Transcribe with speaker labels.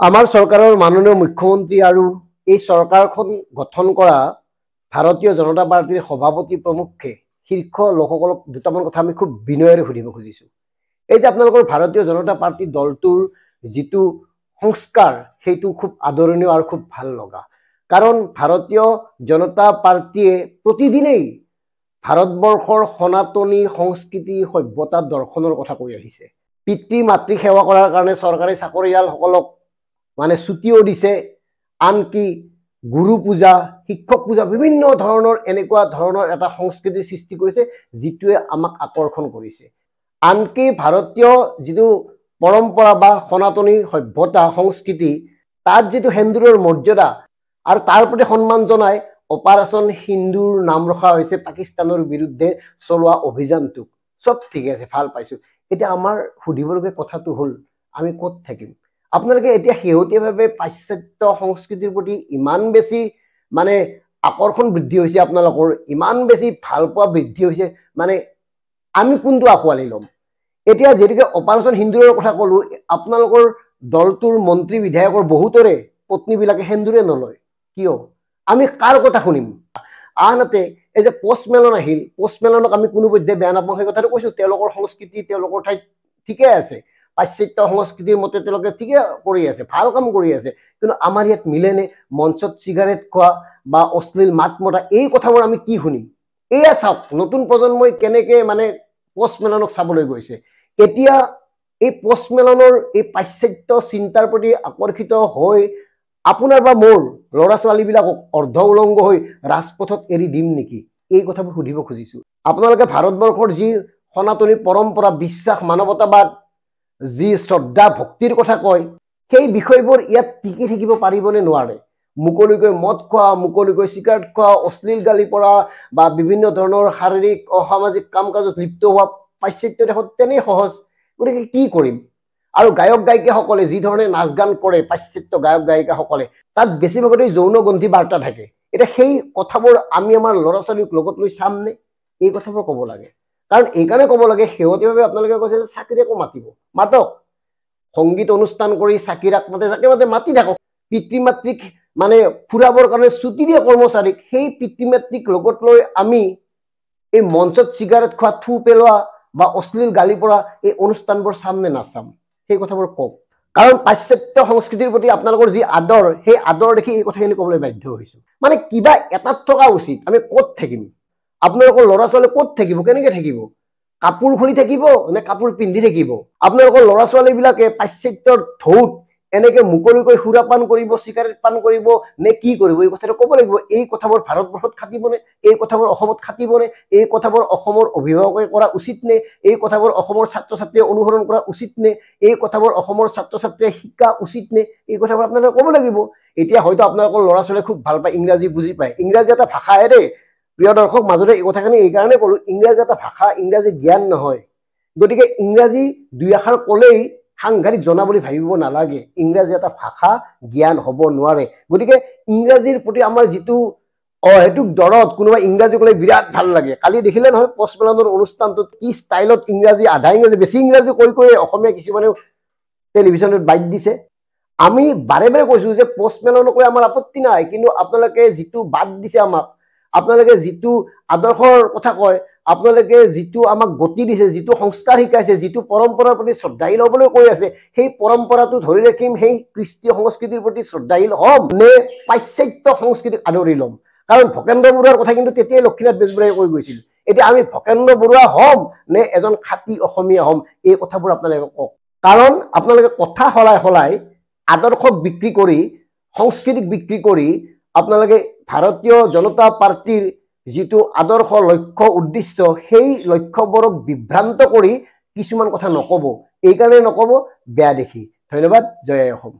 Speaker 1: আমাৰ চৰকাৰৰ মাননীয় মুখ্যমন্ত্ৰী আৰু এই চৰকাৰখন গঠন কৰা ভাৰতীয় জনতা পাৰ্টিৰ সভাপতি প্ৰমুখ্যে শীৰ্ষ লোকসকলক দুটামান কথা আমি খুব বিনয়েৰে সুধিব খুজিছোঁ। এই যে আপোনালোকৰ ভাৰতীয় জনতা পাৰ্টি দলটোৰ যিটো সংস্কাৰ সেইটো খুব আদৰণীয় আৰু খুব ভাল লগা। কাৰণ ভাৰতীয় জনতা পাৰ্টিয়ে প্ৰতিদিনেই ভাৰতবৰ্ষৰ সনাতনী সংস্কৃতি সভ্যতা দৰ্শনৰ কথা কৈ আহিছে। পিতৃ মাতৃ সেৱা কৰাৰ কাৰণে চৰকাৰী চাকৰিয়ালসকলক মানে ছুটিও দিছে, আনকি গুৰু পূজা, শিক্ষক পূজা, বিভিন্ন ধৰণৰ এনেকুৱা ধৰণৰ এটা সংস্কৃতি সৃষ্টি কৰিছে যিটোৱে আমাক আকৰ্ষণ কৰিছে। আনকি ভাৰতীয় যিটো পৰম্পৰা বা সনাতনী সভ্যতা সংস্কৃতি তাত যিটো সেন্দুৰৰ মৰ্যাদা আৰু তাৰ প্ৰতি সন্মান জনাই অপাৰেশ্যন সিন্দুৰ নাম ৰখা হৈছে পাকিস্তানৰ বিৰুদ্ধে চলোৱা অভিযানটোক। চব ঠিক আছে, ভাল পাইছোঁ। এতিয়া আমাৰ সুধিবলগীয়া কথাটো হ'ল আমি ক'ত থাকিম? আপোনালোকে এতিয়া শেহতীয়াভাৱে পাশ্চাত্য সংস্কৃতিৰ প্ৰতি ইমান বেছি মানে আকৰ্ষণ বৃদ্ধি হৈছে, আপোনালোকৰ ইমান বেছি ভাল পোৱা বৃদ্ধি হৈছে, মানে আমি কোনটো আঁকোৱালি ল'ম? এতিয়া যেনেকৈ অপাৰেশ্যন সিন্দুৰৰ কথা ক'লোঁ, আপোনালোকৰ দলটোৰ মন্ত্ৰী বিধায়কৰ বহুতৰে পত্নীবিলাকে সেন্দুৰে নলয়। কিয়? আমি কাৰ কথা শুনিম? আনহাতে এই যে পষ্টমেলন আহিল, পষ্টমেলনক আমি কোনো পধ্যে বেয়া নাপাওঁ, সেই কথাটো কৈছোঁ। তেওঁলোকৰ সংস্কৃতি তেওঁলোকৰ ঠাইত ঠিকে আছে, পাশ্চাত্য সংস্কৃতিৰ মতে তেওঁলোকে ঠিকে কৰি আছে, ভাল কাম কৰি আছে। কিন্তু আমাৰ ইয়াত মিলেনে? মঞ্চত চিগাৰেট খোৱা বা অশ্লীল মাত মতা, এই কথাবোৰ আমি কি শুনিম? এয়া চাওক, নতুন প্ৰজন্মই কেনেকৈ মানে পষ্টমেলনক চাবলৈ গৈছে। এতিয়া এই পষ্টমেলনৰ এই পাশ্চাত্য চিন্তাৰ প্ৰতি আকৰ্ষিত হৈ আপোনাৰ বা মোৰ ল'ৰা ছোৱালীবিলাকক অৰ্ধ উলংগ হৈ ৰাজপথত এৰি দিম নেকি? এই কথাবোৰ সুধিব খুজিছোঁ। আপোনালোকে ভাৰতবৰ্ষৰ যি সনাতনী পৰম্পৰা, বিশ্বাস, মানৱতাবাদ, যি শ্ৰদ্ধা ভক্তিৰ কথা কয়, সেই বিষয়বোৰ ইয়াত টিকি থাকিব পাৰিবনে নোৱাৰে? মুকলিকৈ মদ খোৱা, মুকলিকৈ চিগাৰেট খোৱা, অশ্লীল গালি পৰা বা বিভিন্ন ধৰণৰ শাৰীৰিক অসামাজিক কাম কাজত লিপ্ত হোৱা পাশ্চাত্য দেশত তেনেই সহজ। গতিকে কি কৰিম? আৰু গায়ক গায়িকাসকলে যি ধৰণে নাচ গান কৰে, পাশ্চাত্য গায়ক গায়িকাসকলে, তাত বেছিভাগতেই যৌনগন্ধি বাৰ্তা থাকে। এতিয়া সেই কথাবোৰ আমি আমাৰ ল'ৰা ছোৱালীক লগত লৈ চামনে? এই কথাবোৰ ক'ব লাগে। কাৰণ এইকাৰণে ক'ব লাগে, শেহতীয়াভাৱে আপোনালোকে কৈছে যে চাকিৰাকো মাতিব, মাতক। সংগীত অনুষ্ঠান কৰি চাকিৰাক মাতে, যাকে মাতে মাতি থাকক। পিতৃ মাতৃক মানে ফুৰাবৰ কাৰণে ছুটি দিয়ে কৰ্মচাৰীক, সেই পিতৃ মাতৃক লগত লৈ আমি এই মঞ্চত চিগাৰেট খোৱা, থু পেলোৱা বা অশ্লীল গালি পৰা এই অনুষ্ঠানবোৰ চাম নে নাচাম? সেই কথাবোৰ কওক। কাৰণ পাশ্চাত্য সংস্কৃতিৰ প্ৰতি আপোনালোকৰ যি আদৰ, সেই আদৰ দেখি এই কথাখিনি ক'বলৈ বাধ্য হৈছোঁ। মানে কিবা এটাত থকা উচিত। আমি ক'ত থাকিম? আপোনালোকৰ ল'ৰা ছোৱালী ক'ত থাকিব? কেনেকৈ থাকিব? কাপোৰ খুলি থাকিব নে কাপোৰ পিন্ধি থাকিব? আপোনালোকৰ ল'ৰা ছোৱালীবিলাকে পাশ্চাত্যৰ ঢৌত এনেকৈ মুকলিকৈ সুৰাপান কৰিব, চিগাৰেট পান কৰিব নে কি কৰিব? এই কথাটো ক'ব লাগিব। এই কথাবোৰ ভাৰতবৰ্ষত খাটিবনে? এই কথাবোৰ অসমত খাটিবনে? এই কথাবোৰ অসমৰ অভিভাৱকে কৰা উচিত নে? এই কথাবোৰ অসমৰ ছাত্ৰ ছাত্ৰীয়ে অনুসৰণ কৰা উচিত নে? এই কথাবোৰ অসমৰ ছাত্ৰ ছাত্ৰীয়ে শিকা উচিত নে? এই কথাবোৰ আপোনালোকে ক'ব লাগিব। এতিয়া হয়তো আপোনালোকৰ ল'ৰা ছোৱালীয়ে খুব ভাল পায়, ইংৰাজী বুজি পায়। ইংৰাজী এটা ভাষাহে দেই, প্ৰিয় দৰ্শক, মাজতে এই কথাখিনি এইকাৰণে ক'লোঁ, ইংৰাজী এটা ভাষা, ইংৰাজী জ্ঞান নহয়। গতিকে ইংৰাজী দুই এষাৰ ক'লেই সাংঘাতিক জনা বুলি ভাবিব নালাগে। ইংৰাজী এটা ভাষা, জ্ঞান হ'ব নোৱাৰে। গতিকে ইংৰাজীৰ প্ৰতি আমাৰ যিটো অহেতুক দৰদ, কোনোবা ইংৰাজী ক'লে বিৰাট ভাল লাগে। কালি দেখিলে নহয় পষ্টমেলনৰ অনুষ্ঠানটোত কি ষ্টাইলত ইংৰাজী, আধা ইংৰাজী, বেছি ইংৰাজী কৈ কৈ অসমীয়া কিছুমানে টেলিভিশ্যনত বাইট দিছে। আমি বাৰে বাৰে কৈছোঁ যে পষ্টমেলনক লৈ আমাৰ আপত্তি নাই, কিন্তু আপোনালোকে যিটো বাদ দিছে আমাক, আপোনালোকে যিটো আদৰ্শৰ কথা কয়, আপোনালোকে যিটো আমাক গতি দিছে, যিটো সংস্কাৰ শিকাইছে, যিটো পৰম্পৰাৰ প্ৰতি শ্ৰদ্ধাশীল হ'বলৈ কৈ আছে, সেই পৰম্পৰাটো ধৰি ৰাখিম, সেই কৃষ্টিয় সংস্কৃতিৰ প্ৰতি শ্ৰদ্ধাশীল হ'ম নে পাশ্চাত্য সংস্কৃতিক আদৰি ল'ম? কাৰণ ভকেন্দ্ৰ বৰুৱাৰ কথা কিন্তু তেতিয়াই লক্ষ্মীনাথ বেজবৰুৱাই কৈ গৈছিল। এতিয়া আমি ভকেন্দ্ৰ বৰুৱা হ'ম নে এজন খাঁটি অসমীয়া হ'ম? এই কথাবোৰ আপোনালোকে কওক। কাৰণ আপোনালোকে কথা সলাই সলাই আদৰ্শক বিক্ৰী কৰি, সংস্কৃতিক বিক্ৰী কৰি আপোনালোকে ভাৰতীয় জনতা পাৰ্টিৰ যিটো আদৰ্শ, লক্ষ্য, উদ্দেশ্য, সেই লক্ষ্যবোৰক বিভ্ৰান্ত কৰি কিছুমান কথা নক'ব। এইকাৰণে নক'ব, বেয়া দেখি। ধন্যবাদ। জয় অসম।